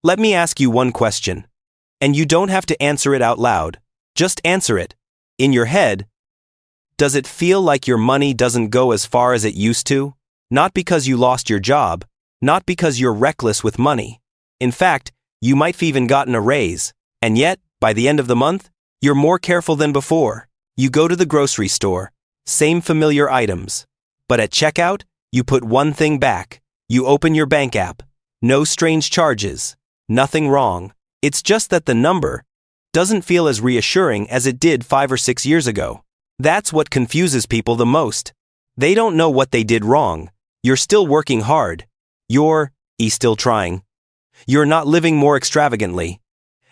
Let me ask you one question. And you don't have to answer it out loud. Just answer it. In your head, does it feel like your money doesn't go as far as it used to? Not because you lost your job, not because you're reckless with money. In fact, you might have even gotten a raise, and yet, by the end of the month, you're more careful than before. You go to the grocery store, same familiar items. But at checkout, you put one thing back. You open your bank app. No strange charges. Nothing wrong. It's just that the number doesn't feel as reassuring as it did 5 or 6 years ago. That's what confuses people the most. They don't know what they did wrong. You're still working hard. You're still trying. You're not living more extravagantly.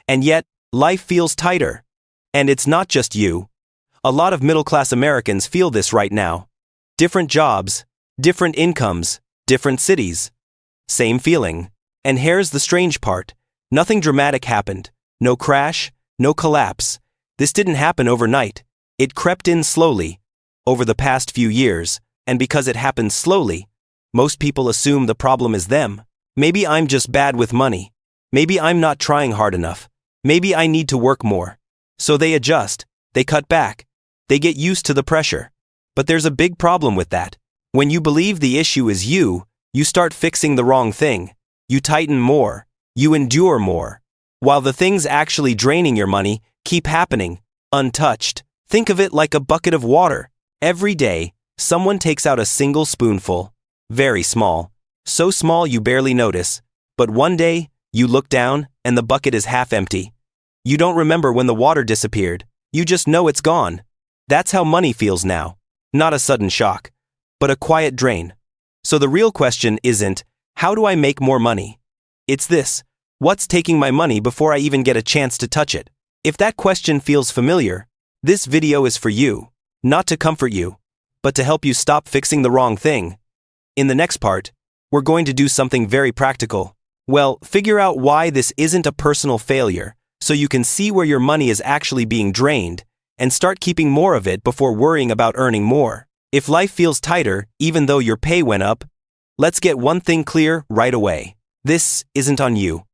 And yet, life feels tighter. And it's not just you. A lot of middle-class Americans feel this right now. Different jobs, different incomes, different cities. Same feeling. And here's the strange part. Nothing dramatic happened. No crash, no collapse. This didn't happen overnight. It crept in slowly, over the past few years, and because it happened slowly, most people assume the problem is them. Maybe I'm just bad with money. Maybe I'm not trying hard enough. Maybe I need to work more. So they adjust, they cut back, they get used to the pressure. But there's a big problem with that. When you believe the issue is you start fixing the wrong thing. You tighten more, you endure more, while the things actually draining your money keep happening, untouched. Think of it like a bucket of water. Every day, someone takes out a single spoonful. Very small. So small you barely notice. But one day, you look down and the bucket is half empty. You don't remember when the water disappeared. You just know it's gone. That's how money feels now. Not a sudden shock, but a quiet drain. So the real question isn't, how do I make more money? It's this, what's taking my money before I even get a chance to touch it? If that question feels familiar, this video is for you, not to comfort you, but to help you stop fixing the wrong thing. In the next part, we're going to do something very practical. Well, figure out why this isn't a personal failure, so you can see where your money is actually being drained, and start keeping more of it before worrying about earning more. If life feels tighter, even though your pay went up, let's get one thing clear right away. This isn't on you.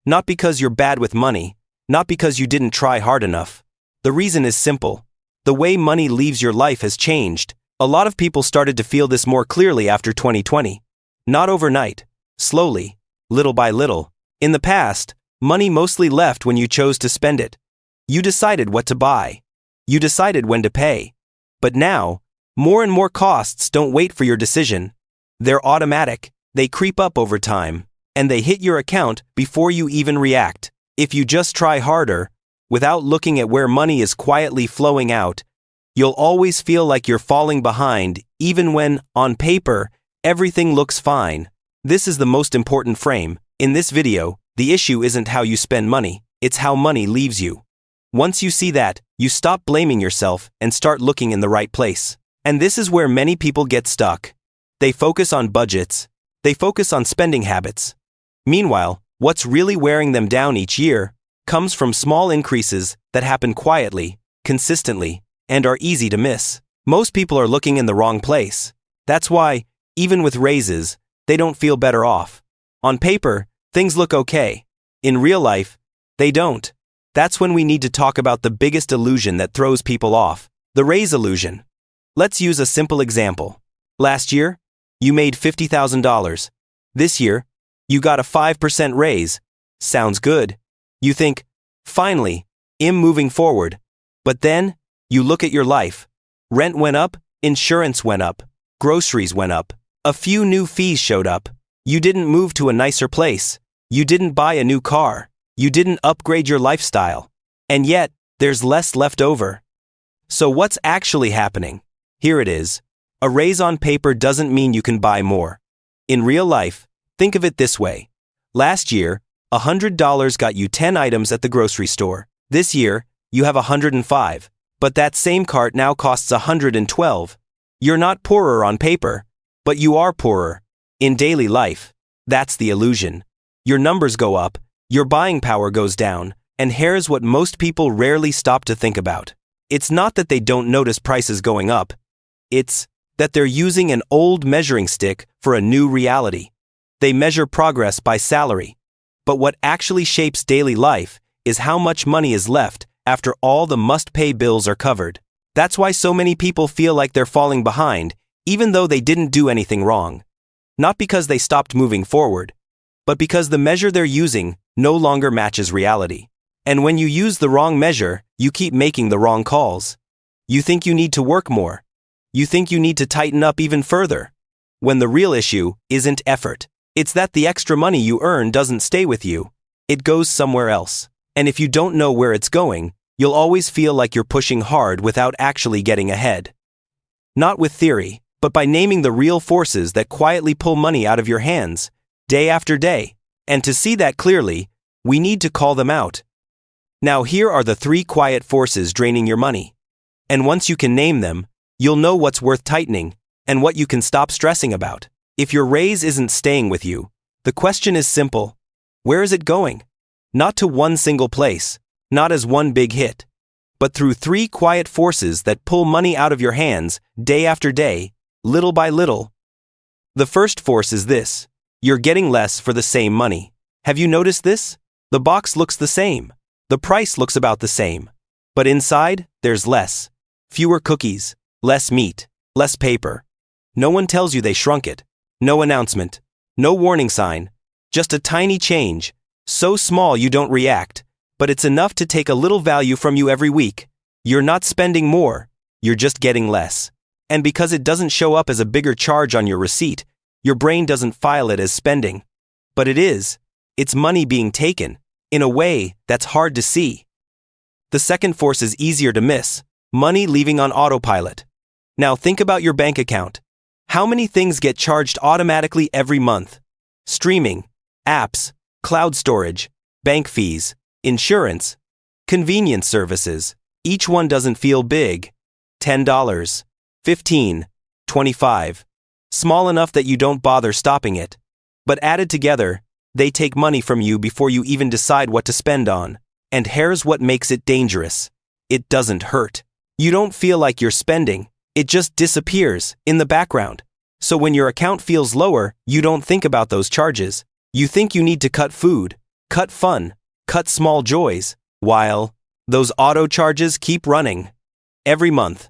Not because you're bad with money, not because you didn't try hard enough. The reason is simple. The way money leaves your life has changed. A lot of people started to feel this more clearly after 2020. Not overnight. Slowly. Little by little. In the past, money mostly left when you chose to spend it. You decided what to buy. You decided when to pay. But now, more and more costs don't wait for your decision. They're automatic. They creep up over time. And they hit your account before you even react. If you just try harder, without looking at where money is quietly flowing out, you'll always feel like you're falling behind, even when, on paper, everything looks fine. This is the most important frame. In this video, the issue isn't how you spend money, it's how money leaves you. Once you see that, you stop blaming yourself and start looking in the right place. And this is where many people get stuck. They focus on budgets. They focus on spending habits. Meanwhile, what's really wearing them down each year comes from small increases that happen quietly, consistently, and are easy to miss. Most people are looking in the wrong place. That's why, even with raises, they don't feel better off. On paper, things look okay. In real life, they don't. That's when we need to talk about the biggest illusion that throws people off, the raise illusion. Let's use a simple example. Last year, you made $50,000. This year, you got a 5% raise. Sounds good. You think, finally, I'm moving forward. But then, you look at your life. Rent went up, insurance went up, groceries went up, a few new fees showed up. You didn't move to a nicer place. You didn't buy a new car. You didn't upgrade your lifestyle. And yet, there's less left over. So what's actually happening? Here it is. A raise on paper doesn't mean you can buy more. In real life, think of it this way. Last year, $100 got you 10 items at the grocery store. This year, you have 105. But that same cart now costs 112. You're not poorer on paper, but you are poorer in daily life. That's the illusion. Your numbers go up, your buying power goes down, and here's what most people rarely stop to think about. It's not that they don't notice prices going up. It's that they're using an old measuring stick for a new reality. They measure progress by salary. But what actually shapes daily life is how much money is left after all the must-pay bills are covered. That's why so many people feel like they're falling behind, even though they didn't do anything wrong. Not because they stopped moving forward, but because the measure they're using no longer matches reality. And when you use the wrong measure, you keep making the wrong calls. You think you need to work more. You think you need to tighten up even further. When the real issue isn't effort. It's that the extra money you earn doesn't stay with you. It goes somewhere else. And if you don't know where it's going, you'll always feel like you're pushing hard without actually getting ahead. Not with theory, but by naming the real forces that quietly pull money out of your hands, day after day. And to see that clearly, we need to call them out. Now here are the 3 quiet forces draining your money. And once you can name them, you'll know what's worth tightening and what you can stop stressing about. If your raise isn't staying with you, the question is simple. Where is it going? Not to one single place, not as one big hit, but through 3 quiet forces that pull money out of your hands day after day, little by little. The first force is this. You're getting less for the same money. Have you noticed this? The box looks the same. The price looks about the same. But inside, there's less. Fewer cookies, less meat, less paper. No one tells you they shrunk it. No announcement. No warning sign. Just a tiny change. So small you don't react. But it's enough to take a little value from you every week. You're not spending more. You're just getting less. And because it doesn't show up as a bigger charge on your receipt, your brain doesn't file it as spending. But it is. It's money being taken, in a way that's hard to see. The second force is easier to miss. Money leaving on autopilot. Now think about your bank account. How many things get charged automatically every month? Streaming, apps, cloud storage, bank fees, insurance, convenience services. Each one doesn't feel big. $10, $15, $25. Small enough that you don't bother stopping it. But added together, they take money from you before you even decide what to spend on. And here's what makes it dangerous. It doesn't hurt. You don't feel like you're spending. It just disappears in the background. So when your account feels lower, you don't think about those charges. You think you need to cut food, cut fun, cut small joys, while those auto charges keep running every month.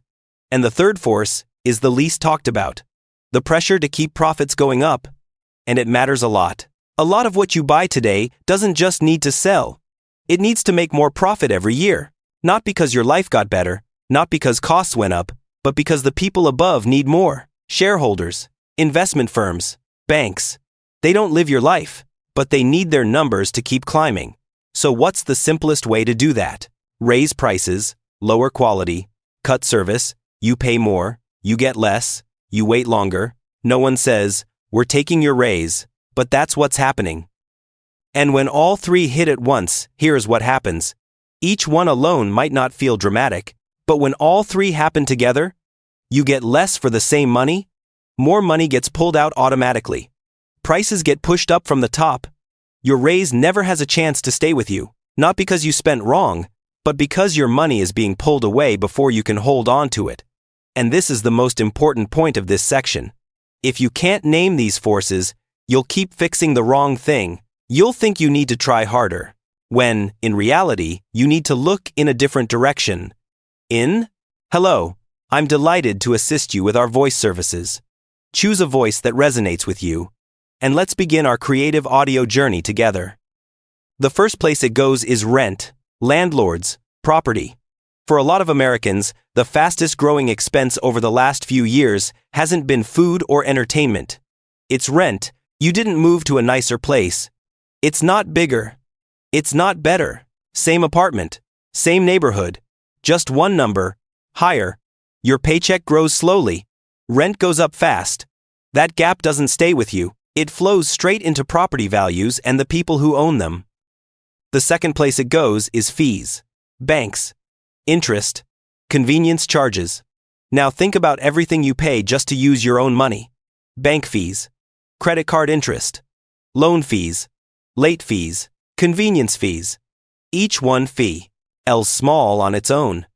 And the third force is the least talked about. The pressure to keep profits going up. And it matters a lot. A lot of what you buy today doesn't just need to sell. It needs to make more profit every year. Not because your life got better, not because costs went up, but because the people above need more. Shareholders, investment firms, banks. They don't live your life, but they need their numbers to keep climbing. So what's the simplest way to do that? Raise prices, lower quality, cut service, you pay more, you get less, you wait longer. No one says, we're taking your raise, but that's what's happening. And when all 3 hit at once, here's what happens. Each one alone might not feel dramatic, but when all 3 happen together, you get less for the same money, more money gets pulled out automatically. Prices get pushed up from the top. Your raise never has a chance to stay with you, not because you spent wrong, but because your money is being pulled away before you can hold on to it. And this is the most important point of this section. If you can't name these forces, you'll keep fixing the wrong thing. You'll think you need to try harder, when, in reality, you need to look in a different direction. Hello, I'm delighted to assist you with our voice services. Choose a voice that resonates with you, and let's begin our creative audio journey together. The first place it goes is rent, landlords, property. For a lot of Americans, the fastest growing expense over the last few years hasn't been food or entertainment. It's rent. You didn't move to a nicer place. It's not bigger. It's not better. Same apartment, same neighborhood, just one number, higher. Your paycheck grows slowly. Rent goes up fast. That gap doesn't stay with you. It flows straight into property values and the people who own them. The second place it goes is fees, banks, interest, convenience charges. Now think about everything you pay just to use your own money. Bank fees, credit card interest, loan fees, late fees, convenience fees. Each one fee, small on its own.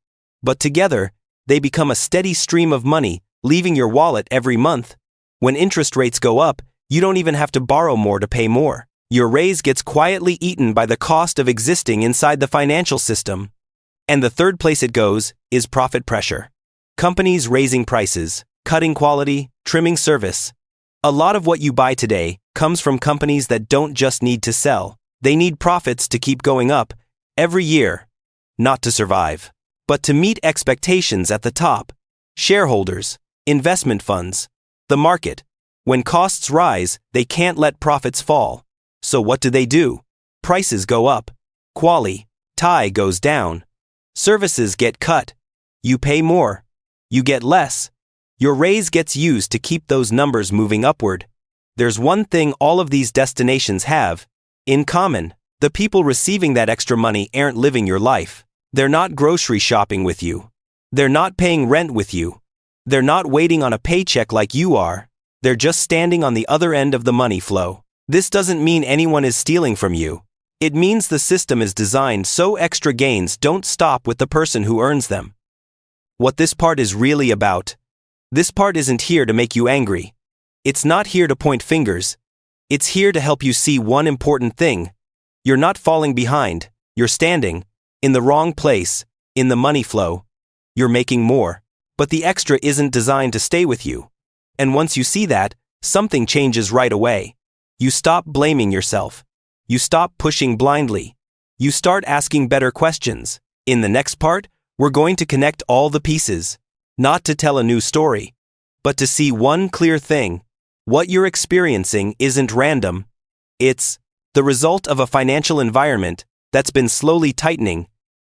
But together, they become a steady stream of money, leaving your wallet every month. When interest rates go up, you don't even have to borrow more to pay more. Your raise gets quietly eaten by the cost of existing inside the financial system. And the third place it goes is profit pressure. Companies raising prices, cutting quality, trimming service. A lot of what you buy today comes from companies that don't just need to sell. They need profits to keep going up every year, not to survive, but to meet expectations at the top. Shareholders, investment funds, the market. When costs rise, they can't let profits fall. So what do? Prices go up. Quality goes down. Services get cut. You pay more. You get less. Your raise gets used to keep those numbers moving upward. There's one thing all of these destinations have in common. The people receiving that extra money aren't living your life. They're not grocery shopping with you. They're not paying rent with you. They're not waiting on a paycheck like you are. They're just standing on the other end of the money flow. This doesn't mean anyone is stealing from you. It means the system is designed so extra gains don't stop with the person who earns them. What this part is really about. This part isn't here to make you angry. It's not here to point fingers. It's here to help you see one important thing. You're not falling behind. You're standing in the wrong place, in the money flow. You're making more, but the extra isn't designed to stay with you. And once you see that, something changes right away. You stop blaming yourself. You stop pushing blindly. You start asking better questions. In the next part, we're going to connect all the pieces, not to tell a new story, but to see one clear thing. What you're experiencing isn't random. It's the result of a financial environment that's been slowly tightening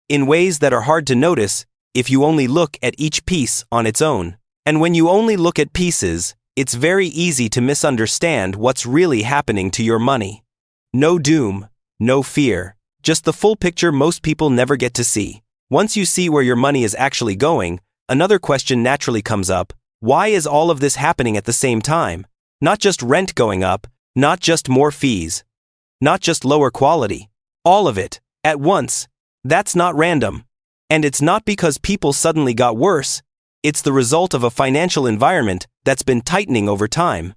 in ways that are hard to notice if you only look at each piece on its own. And when you only look at pieces, it's very easy to misunderstand what's really happening to your money. No doom, no fear, just the full picture most people never get to see. Once you see where your money is actually going, another question naturally comes up. Why is all of this happening at the same time? Not just rent going up, not just more fees, not just lower quality. All of it, at once. That's not random. And it's not because people suddenly got worse. It's the result of a financial environment that's been tightening over time.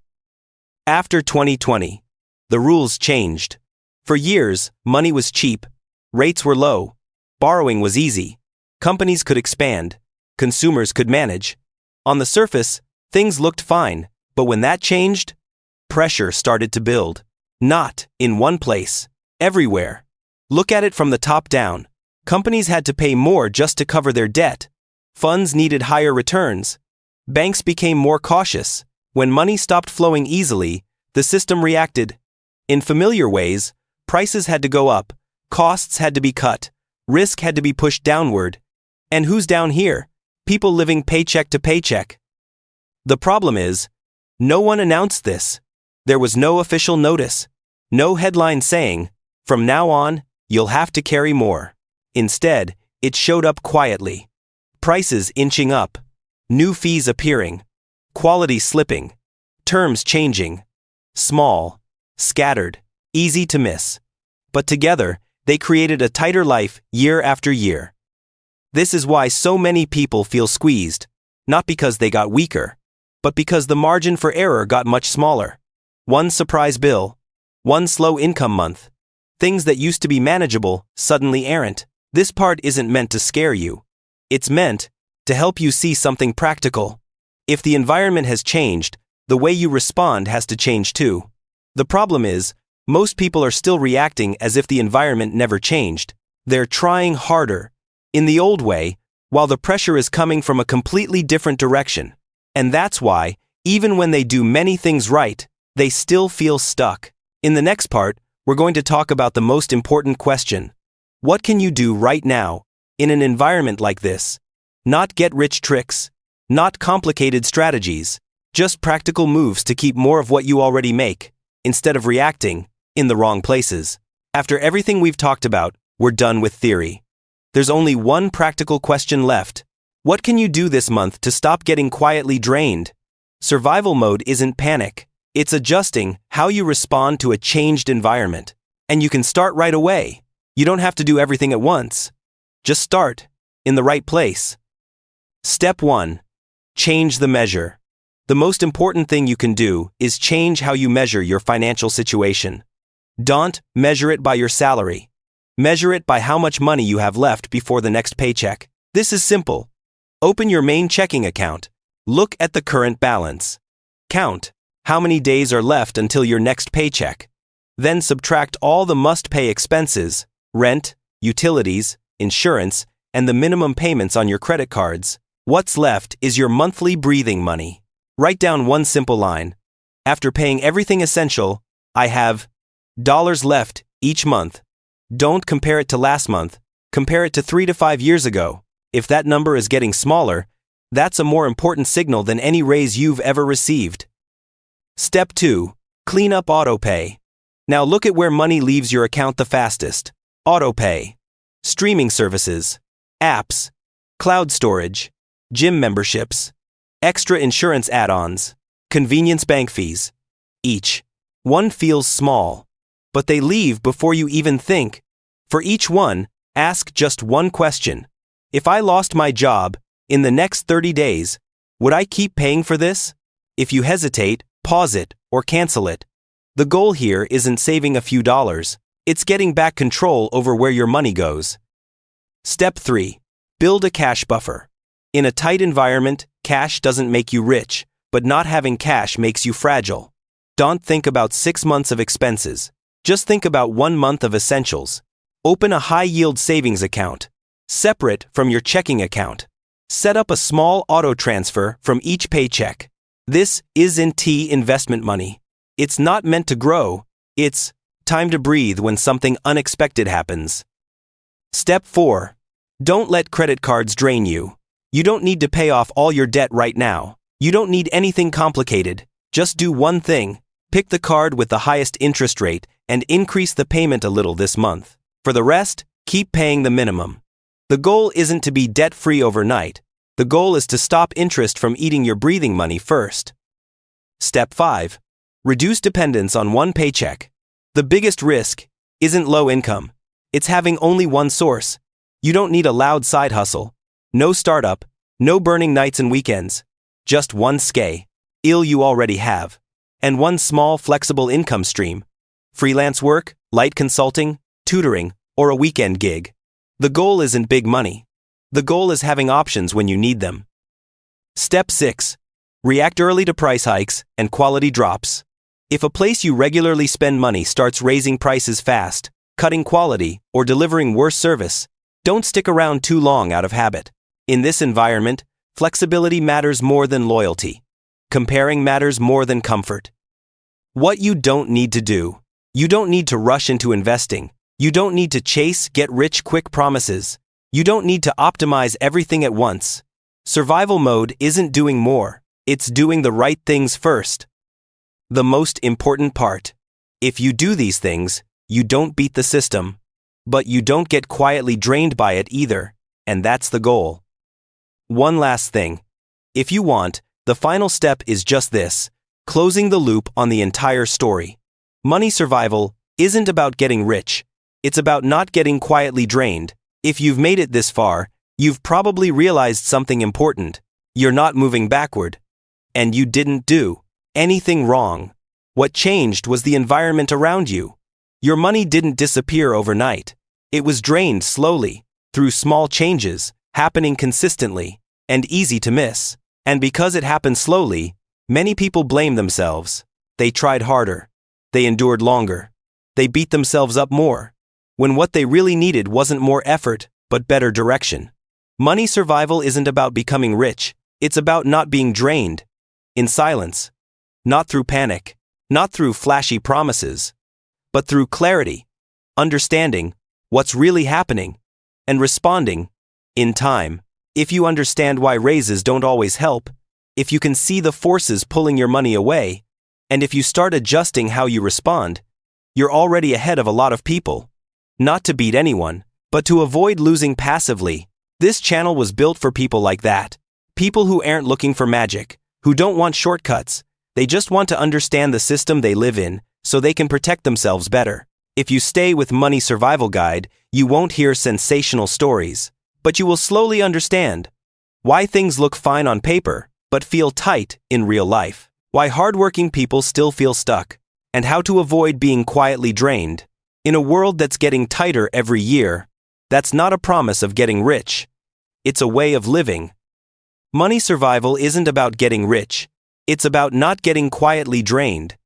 After 2020, the rules changed. For years, money was cheap, rates were low, borrowing was easy, companies could expand, consumers could manage. On the surface, things looked fine, but when that changed, pressure started to build. Not in one place, everywhere. Look at it from the top down. Companies had to pay more just to cover their debt. Funds needed higher returns. Banks became more cautious. When money stopped flowing easily, the system reacted. In familiar ways, prices had to go up, costs had to be cut, risk had to be pushed downward. And who's down here? People living paycheck to paycheck. The problem is, no one announced this. There was no official notice, no headline saying, "From now on, you'll have to carry more." Instead, it showed up quietly. Prices inching up, new fees appearing, quality slipping, terms changing. Small, scattered, easy to miss. But together, they created a tighter life year after year. This is why so many people feel squeezed, not because they got weaker, but because the margin for error got much smaller. One surprise bill, one slow income month. Things that used to be manageable suddenly aren't. This part isn't meant to scare you. It's meant to help you see something practical. If the environment has changed, the way you respond has to change too. The problem is, most people are still reacting as if the environment never changed. They're trying harder, in the old way, while the pressure is coming from a completely different direction. And that's why, even when they do many things right, they still feel stuck. In the next part, we're going to talk about the most important question. What can you do right now, in an environment like this? Not get-rich tricks, not complicated strategies, just practical moves to keep more of what you already make, instead of reacting in the wrong places. After everything we've talked about, we're done with theory. There's only one practical question left. What can you do this month to stop getting quietly drained? Survival mode isn't panic. It's adjusting how you respond to a changed environment. And you can start right away. You don't have to do everything at once. Just start in the right place. Step 1. Change the measure. The most important thing you can do is change how you measure your financial situation. Don't measure it by your salary. Measure it by how much money you have left before the next paycheck. This is simple. Open your main checking account. Look at the current balance. Count how many days are left until your next paycheck. Then subtract all the must-pay expenses, rent, utilities, insurance, and the minimum payments on your credit cards. What's left is your monthly breathing money. Write down one simple line. After paying everything essential, I have dollars left each month. Don't compare it to last month. Compare it to 3 to 5 years ago. If that number is getting smaller, that's a more important signal than any raise you've ever received. Step 2. Clean up autopay. Now look at where money leaves your account the fastest. Autopay. Streaming services. Apps. Cloud storage. Gym memberships. Extra insurance add-ons. Convenience bank fees. Each one feels small, but they leave before you even think. For each one, ask just one question. If I lost my job in the next 30 days, would I keep paying for this? If you hesitate, pause it or cancel it. The goal here isn't saving a few dollars. It's getting back control over where your money goes. Step 3. Build a cash buffer. In a tight environment, cash doesn't make you rich, but not having cash makes you fragile. Don't think about 6 months of expenses. Just think about 1 month of essentials. Open a high-yield savings account, separate from your checking account. Set up a small auto transfer from each paycheck. This isn't investment money. It's not meant to grow. It's time to breathe when something unexpected happens. Step 4. Don't let credit cards drain you. You don't need to pay off all your debt right now. You don't need anything complicated. Just do one thing. Pick the card with the highest interest rate and increase the payment a little this month. For the rest, keep paying the minimum. The goal isn't to be debt-free overnight. The goal is to stop interest from eating your breathing money first. Step 5. Reduce dependence on one paycheck. The biggest risk isn't low income. It's having only one source. You don't need a loud side hustle. No startup. No burning nights and weekends. Just one skill you already have. And one small, flexible income stream. Freelance work, light consulting, tutoring, or a weekend gig. The goal isn't big money. The goal is having options when you need them. Step 6. React early to price hikes and quality drops. If a place you regularly spend money starts raising prices fast, cutting quality, or delivering worse service, don't stick around too long out of habit. In this environment, flexibility matters more than loyalty. Comparing matters more than comfort. What you don't need to do. You don't need to rush into investing. You don't need to chase get-rich-quick promises. You don't need to optimize everything at once. Survival mode isn't doing more. It's doing the right things first. The most important part. If you do these things, you don't beat the system. But you don't get quietly drained by it either, and that's the goal. One last thing. If you want, the final step is just this, closing the loop on the entire story. Money survival isn't about getting rich. It's about not getting quietly drained. If you've made it this far, you've probably realized something important. You're not moving backward. And you didn't do anything wrong. What changed was the environment around you. Your money didn't disappear overnight. It was drained slowly, through small changes, happening consistently, and easy to miss. And because it happened slowly, many people blame themselves. They tried harder. They endured longer. They beat themselves up more, when what they really needed wasn't more effort, but better direction. Money survival isn't about becoming rich. It's about not being drained. In silence. Not through panic. Not through flashy promises. But through clarity. Understanding what's really happening. And responding in time. If you understand why raises don't always help, if you can see the forces pulling your money away, and if you start adjusting how you respond, you're already ahead of a lot of people. Not to beat anyone, but to avoid losing passively. This channel was built for people like that. People who aren't looking for magic, who don't want shortcuts. They just want to understand the system they live in, so they can protect themselves better. If you stay with Money Survival Guide, you won't hear sensational stories, but you will slowly understand why things look fine on paper, but feel tight in real life. Why hardworking people still feel stuck. and how to avoid being quietly drained. In a world that's getting tighter every year, that's not a promise of getting rich. It's a way of living. Money survival isn't about getting rich. It's about not getting quietly drained.